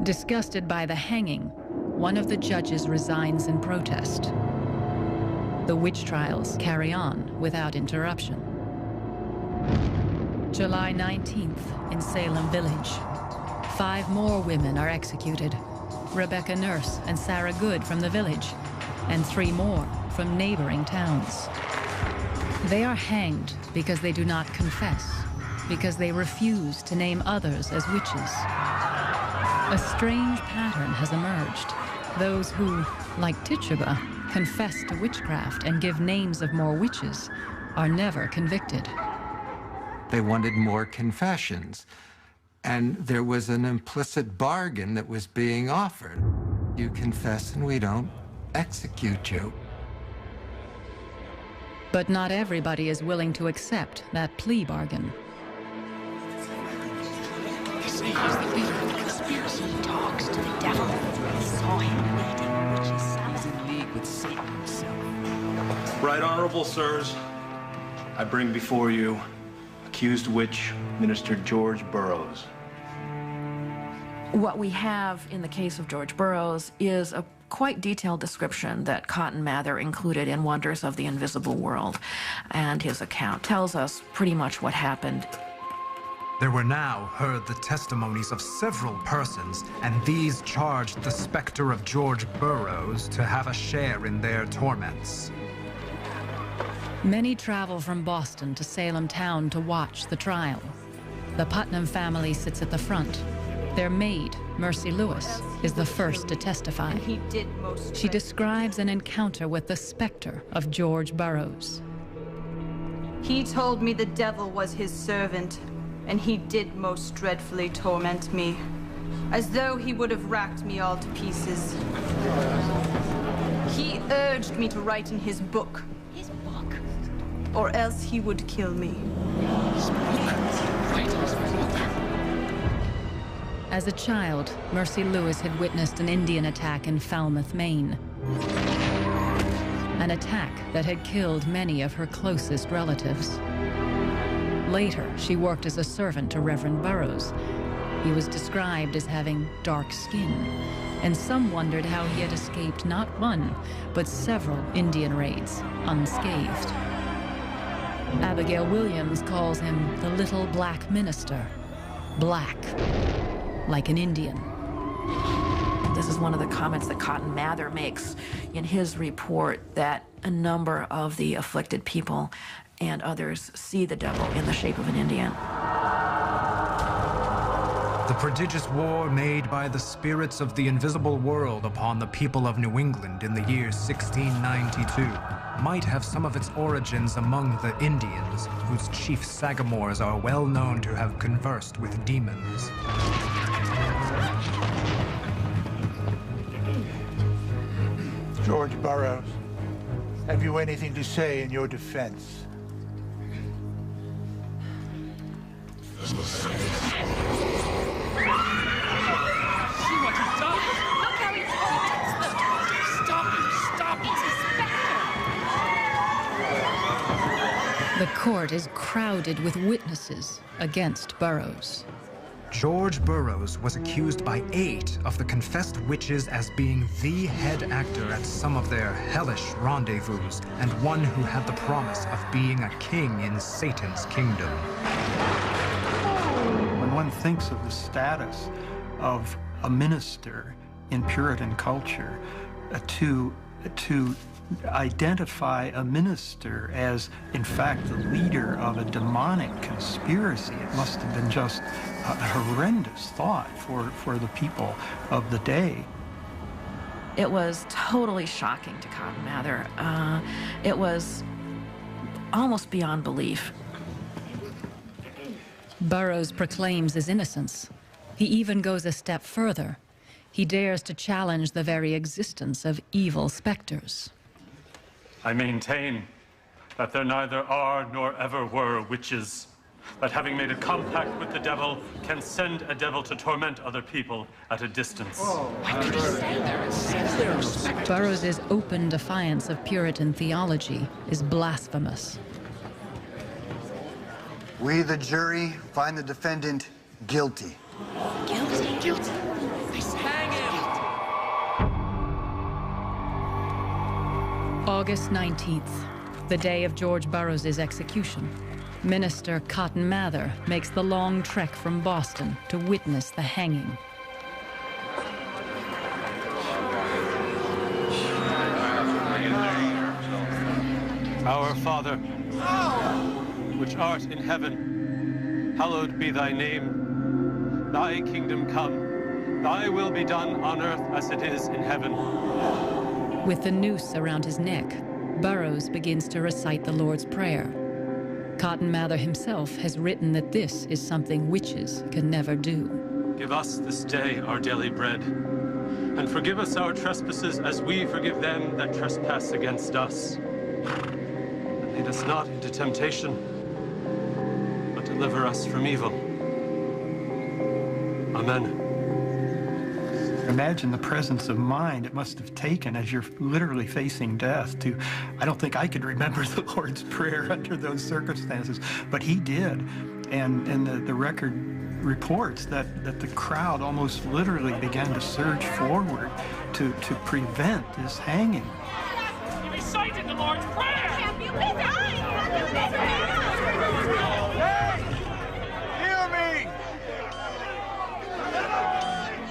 Disgusted by the hanging, one of the judges resigns in protest. The witch trials carry on without interruption. July 19th in Salem Village. 5 more women are executed. Rebecca Nurse and Sarah Good from the village, and 3 more from neighboring towns. They are hanged because they do not confess, because they refuse to name others as witches. A strange pattern has emerged. Those who, like Tituba, confess to witchcraft and give names of more witches are never convicted. They wanted more confessions, and there was an implicit bargain that was being offered. You confess and we don't execute you. But not everybody is willing to accept that plea bargain. They say he's the leader of the conspiracy. He talks to the devil. We saw him leading witches' Sabbath. He's in league with Satan himself. Right Honorable Sirs, I bring before you accused witch, Minister George Burroughs. What we have in the case of George Burroughs is a quite detailed description that Cotton Mather included in Wonders of the Invisible World, and his account tells us pretty much what happened. There were now heard the testimonies of several persons, and these charged the specter of George Burroughs to have a share in their torments. Many travel from Boston to Salem town to watch the trial. The Putnam family sits at the front. Their maid, Mercy Lewis, is the first to testify. She describes an encounter with the specter of George Burroughs. He told me the devil was his servant, and he did most dreadfully torment me, as though he would have racked me all to pieces. He urged me to write in his book. His book? Or else he would kill me. His book? Write his book? As a child, Mercy Lewis had witnessed an Indian attack in Falmouth, Maine. An attack that had killed many of her closest relatives. Later, she worked as a servant to Reverend Burroughs. He was described as having dark skin, and some wondered how he had escaped not one, but several Indian raids unscathed. Abigail Williams calls him the Little Black Minister. Black, like an Indian. This is one of the comments that Cotton Mather makes in his report, that a number of the afflicted people and others see the devil in the shape of an Indian. The prodigious war made by the spirits of the invisible world upon the people of New England in the year 1692 might have some of its origins among the Indians, whose chief sagamores are well known to have conversed with demons. George Burroughs, have you anything to say in your defense? See what he's done? Look how he torments them! Stop him! Stop him! It's his specter! The court is crowded with witnesses against Burroughs. George Burroughs was accused by 8 of the confessed witches as being the head actor at some of their hellish rendezvous, and one who had the promise of being a king in Satan's kingdom. When one thinks of the status of a minister in Puritan culture, to identify a minister as, in fact, the leader of a demonic conspiracy, it must have been just a horrendous thought for the people of the day. It was totally shocking to Cotton Mather. It was almost beyond belief. Burroughs proclaims his innocence. He even goes a step further. He dares to challenge the very existence of evil specters. I maintain that there neither are nor ever were witches, that having made a compact with the devil can send a devil to torment other people at a distance. Why could he say there? It says there are specters. Burroughs' open defiance of Puritan theology is blasphemous. We, the jury, find the defendant guilty. Guilty? Guilty. Hang him! August 19th, the day of George Burroughs' execution. Minister Cotton Mather makes the long trek from Boston to witness the hanging. Our Father, which art in heaven, hallowed be thy name. Thy kingdom come, thy will be done on earth as it is in heaven. With the noose around his neck, Burroughs begins to recite the Lord's Prayer. Cotton Mather himself has written that this is something witches can never do. Give us this day our daily bread, and forgive us our trespasses as we forgive them that trespass against us. And lead us not into temptation, but deliver us from evil. Amen. Imagine the presence of mind it must have taken as you're literally facing death to, I don't think I could remember the Lord's Prayer under those circumstances, but he did. And the record reports that the crowd almost literally began to surge forward to prevent this hanging. He recited the Lord's Prayer! Can't be with Hey! Hear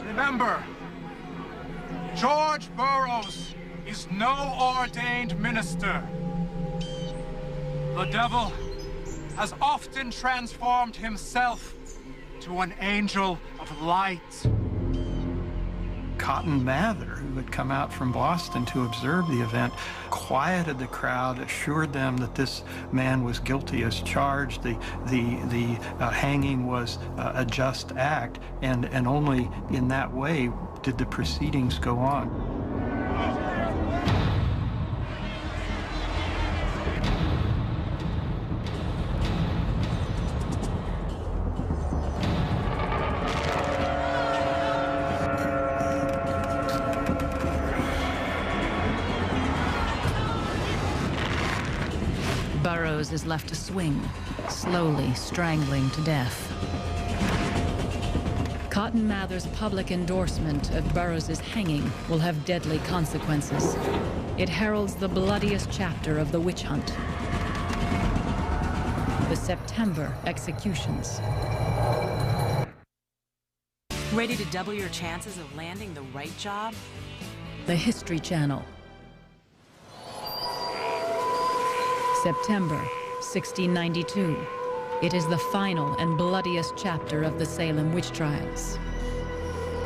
me! Remember, George Burroughs is no ordained minister. The devil has often transformed himself to an angel of light. Cotton Mather, who had come out from Boston to observe the event, quieted the crowd, assured them that this man was guilty as charged. The hanging was a just act, and only in that way did the proceedings go on. Burroughs is left to swing, slowly strangling to death. Cotton Mather's public endorsement of Burroughs' hanging will have deadly consequences. It heralds the bloodiest chapter of the witch hunt. The September executions. Ready to double your chances of landing the right job? The History Channel. September 1692. It is the final and bloodiest chapter of the Salem witch trials.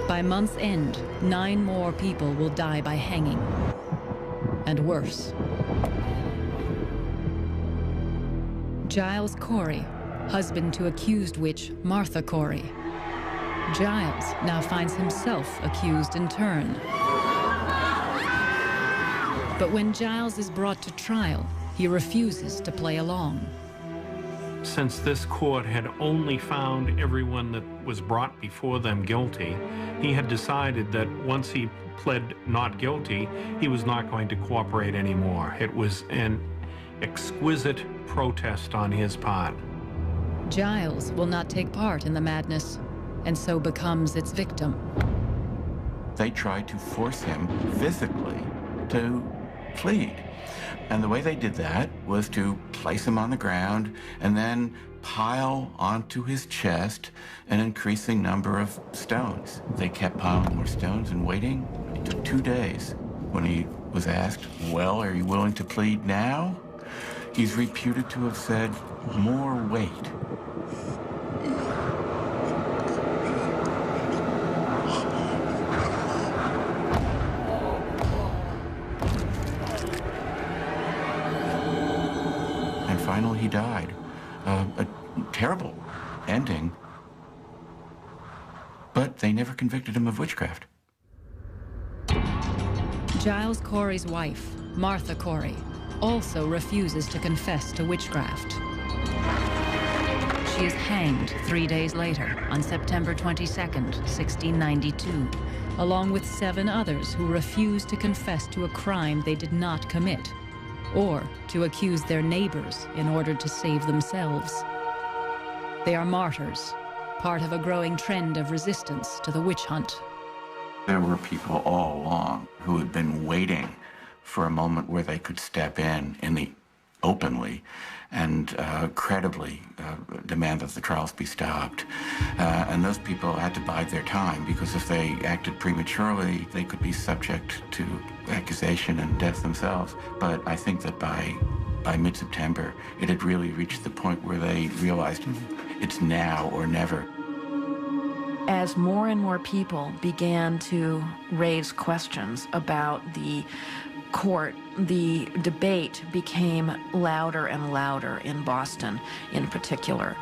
By month's end, 9 more people will die by hanging. And worse. Giles Corey, husband to accused witch Martha Corey. Giles now finds himself accused in turn. But when Giles is brought to trial, he refuses to play along. Since this court had only found everyone that was brought before them guilty, he had decided that once he pled not guilty, he was not going to cooperate anymore. It was an exquisite protest on his part. Giles will not take part in the madness, and so becomes its victim. They tried to force him physically to plead. And the way they did that was to place him on the ground and then pile onto his chest an increasing number of stones. They kept piling more stones and waiting. It took 2 days. When he was asked, well, are you willing to plead now? He's reputed to have said, more weight. Finally, he died. A terrible ending. But they never convicted him of witchcraft. Giles Corey's wife, Martha Corey, also refuses to confess to witchcraft. She is hanged 3 days later, on September 22nd, 1692, along with 7 others who refused to confess to a crime they did not commit, or to accuse their neighbors in order to save themselves. They are martyrs, part of a growing trend of resistance to the witch hunt. There were people all along who had been waiting for a moment where they could step in the openly and credibly demand that the trials be stopped. And those people had to bide their time, because if they acted prematurely, they could be subject to accusation and death themselves. But I think that by mid-September, it had really reached the point where they realized it's now or never. As more and more people began to raise questions about the court, the debate became louder and louder in Boston in particular.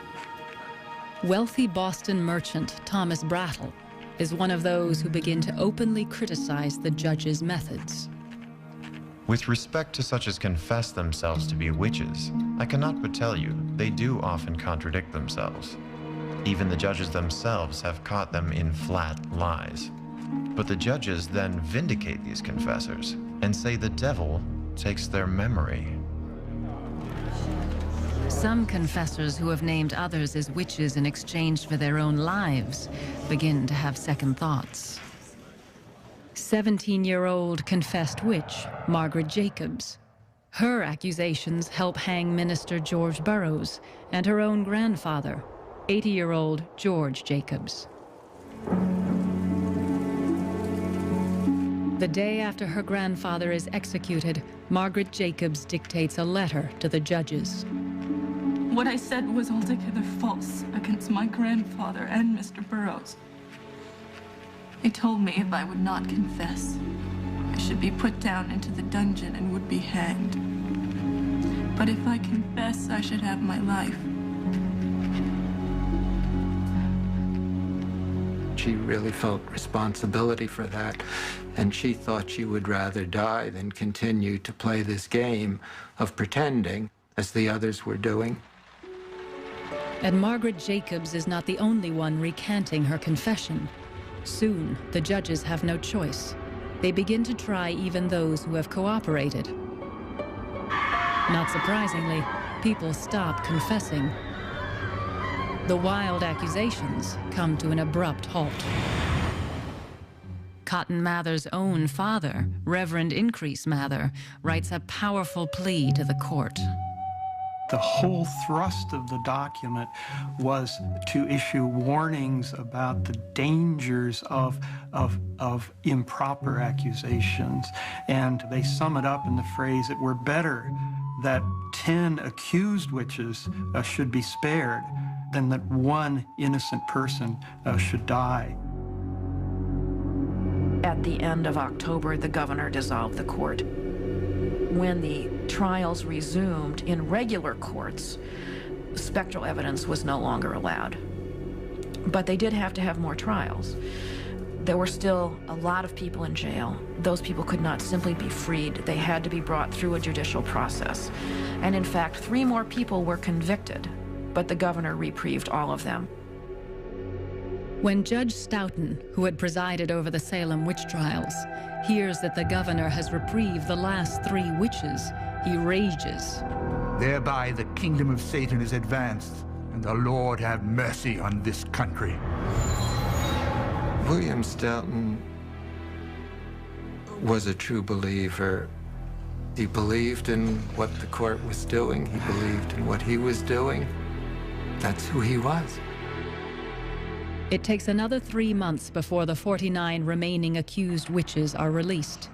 Wealthy Boston merchant Thomas Brattle is one of those who begin to openly criticize the judge's methods. With respect to such as confess themselves to be witches, I cannot but tell you they do often contradict themselves. Even the judges themselves have caught them in flat lies. But the judges then vindicate these confessors and say the devil takes their memory. Some confessors who have named others as witches in exchange for their own lives begin to have second thoughts. 17-year-old confessed witch Margaret Jacobs. Her accusations help hang Minister George Burroughs and her own grandfather, 80-year-old George Jacobs. The day after her grandfather is executed, Margaret Jacobs dictates a letter to the judges. What I said was altogether false against my grandfather and Mr. Burroughs. They told me if I would not confess, I should be put down into the dungeon and would be hanged. But if I confess, I should have my life. She really felt responsibility for that, and she thought she would rather die than continue to play this game of pretending, as the others were doing. And Margaret Jacobs is not the only one recanting her confession. Soon, the judges have no choice. They begin to try even those who have cooperated. Not surprisingly, people stop confessing. The wild accusations come to an abrupt halt. Cotton Mather's own father, Reverend Increase Mather, writes a powerful plea to the court. The whole thrust of the document was to issue warnings about the dangers of improper accusations. And they sum it up in the phrase, it were better that 10 accused witches should be spared than that one innocent person should die. At the end of October, the governor dissolved the court. When the trials resumed in regular courts, spectral evidence was no longer allowed. But they did have to have more trials. There were still a lot of people in jail. Those people could not simply be freed. They had to be brought through a judicial process. And in fact, 3 more people were convicted, but the governor reprieved all of them. When Judge Stoughton, who had presided over the Salem witch trials, hears that the governor has reprieved the last 3 witches, he rages. Thereby the kingdom of Satan is advanced, and the Lord have mercy on this country. William Stoughton was a true believer. He believed in what the court was doing. He believed in what he was doing. That's who he was. It takes another 3 months before the 49 remaining accused witches are released.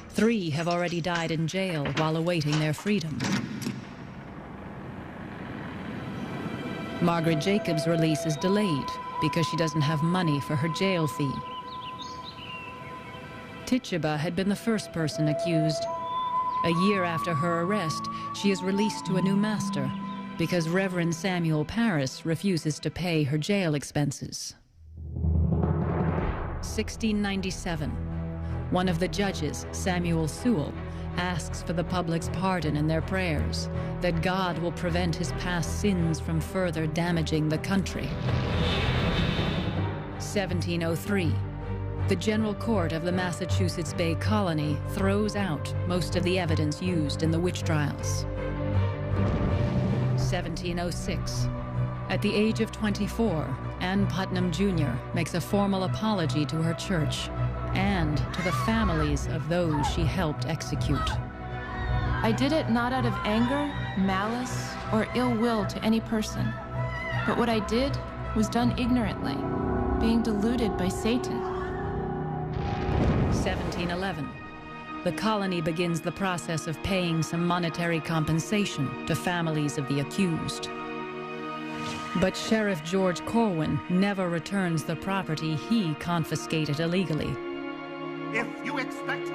3 have already died in jail while awaiting their freedom. Margaret Jacobs' release is delayed because she doesn't have money for her jail fee. Tituba had been the first person accused. A year after her arrest, she is released to a new master because Reverend Samuel Parris refuses to pay her jail expenses. 1697. One of the judges, Samuel Sewell, asks for the public's pardon in their prayers, that God will prevent his past sins from further damaging the country. 1703. The General Court of the Massachusetts Bay Colony throws out most of the evidence used in the witch trials. 1706. At the age of 24, Ann Putnam Jr. makes a formal apology to her church and to the families of those she helped execute. I did it not out of anger, malice, or ill will to any person. But what I did was done ignorantly, being deluded by Satan. 1711. The colony begins the process of paying some monetary compensation to families of the accused. But Sheriff George Corwin never returns the property he confiscated illegally.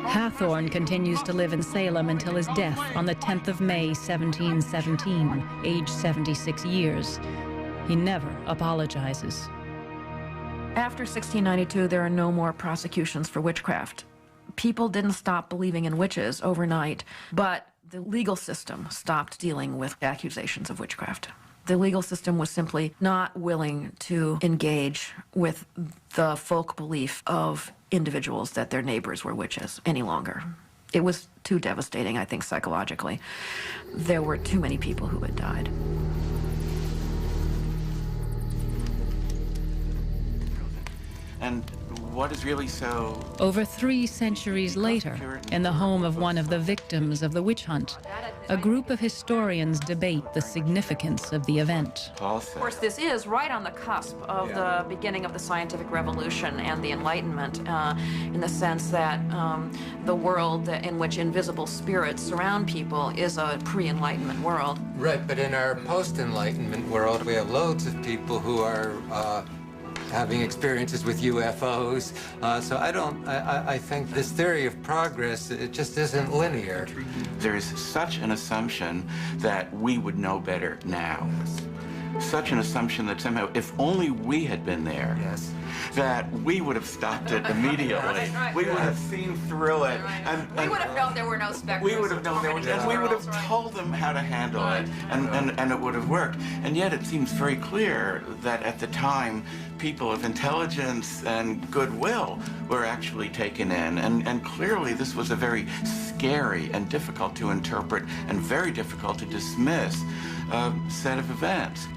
Hathorne continues to live in Salem until his death on the 10th of May, 1717, age 76 years. He never apologizes. After 1692, there are no more prosecutions for witchcraft. People didn't stop believing in witches overnight, but the legal system stopped dealing with accusations of witchcraft. The legal system was simply not willing to engage with the folk belief of individuals that their neighbors were witches any longer. It was too devastating, I think, psychologically. There were too many people who had died. And what is really so... Over 3 centuries later, in the home of one of the victims of the witch hunt, a group of historians debate the significance of the event. Of course, this is right on the cusp of the beginning of the scientific revolution and the Enlightenment, in the sense that the world in which invisible spirits surround people is a pre-Enlightenment world. Right, but in our post-Enlightenment world, we have loads of people who are having experiences with UFOs. So I think this theory of progress, it just isn't linear. There is such an assumption that we would know better now. Such an assumption that somehow, if only we had been there, that we would have stopped it immediately. We would have seen through it. And we would have known there were no specters. We would have known there were, and we would have told them how to handle it, and it would have worked. And yet it seems very clear that at the time, people of intelligence and goodwill were actually taken in. And clearly this was a very scary and difficult to interpret and very difficult to dismiss set of events.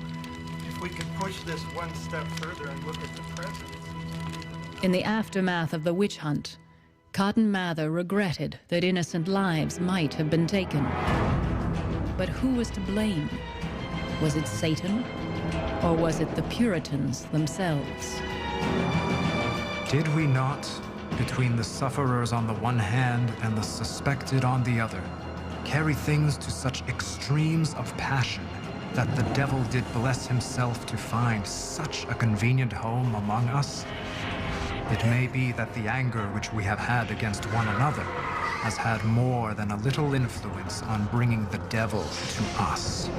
If we could push this one step further and look at the present. In the aftermath of the witch hunt, Cotton Mather regretted that innocent lives might have been taken. But who was to blame? Was it Satan? Or was it the Puritans themselves? Did we not, between the sufferers on the one hand and the suspected on the other, carry things to such extremes of passion that the devil did bless himself to find such a convenient home among us? It may be that the anger which we have had against one another has had more than a little influence on bringing the devil to us.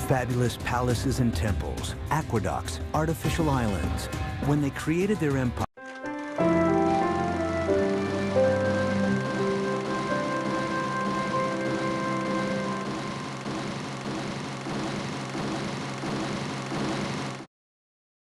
Fabulous palaces and temples, aqueducts, artificial islands. When they created their empire,